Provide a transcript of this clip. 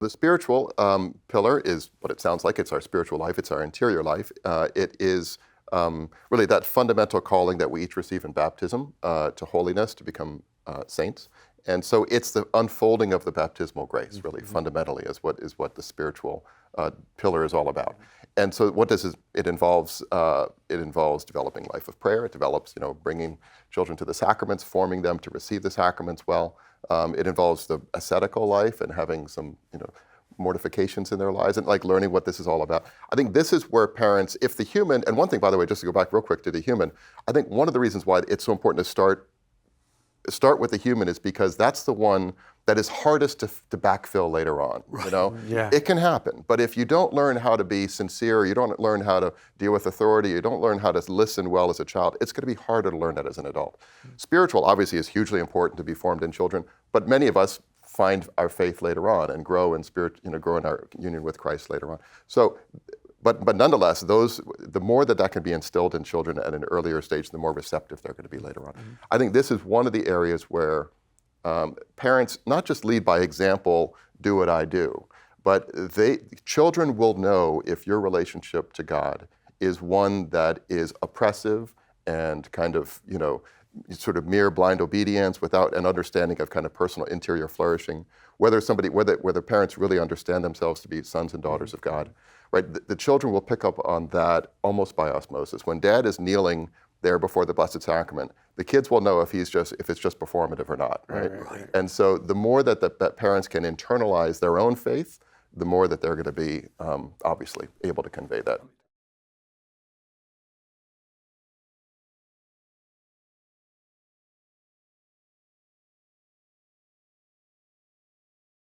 The spiritual pillar is what it sounds like. It's our spiritual life. It's our interior life. It is really that fundamental calling that we each receive in baptism to holiness, to become saints. And so it's the unfolding of the baptismal grace, really, fundamentally, is what the spiritual pillar is all about. And so what does it involves? It involves developing life of prayer. It develops, bringing children to the sacraments, forming them to receive the sacraments well. It involves the ascetical life and having some, mortifications in their lives and like learning what this is all about. I think this is where parents, if the human, and one thing, by the way, just to go back real quick to the human, I think one of the reasons why it's so important to start with the human is because that's the one that is hardest to backfill later on. Yeah. It can happen, but if you don't learn how to be sincere, you don't learn how to deal with authority, you don't learn how to listen well as a child, it's going to be harder to learn that as an adult. Spiritual obviously is hugely important to be formed in children, but many of us find our faith later on and grow in spirit, grow in our union with Christ later on. So, but nonetheless, the more that can be instilled in children at an earlier stage, the more receptive they're going to be later on. I think this is one of the areas where parents not just lead by example, do what I do, but children will know if your relationship to God is one that is oppressive and kind of, sort of mere blind obedience without an understanding of kind of personal interior flourishing, whether parents really understand themselves to be sons and daughters of God, right? The children will pick up on that almost by osmosis. When dad is kneeling there before the Blessed Sacrament, the kids will know if it's just performative or not, right? Right. And so the more that parents can internalize their own faith, the more that they're going to be obviously able to convey that.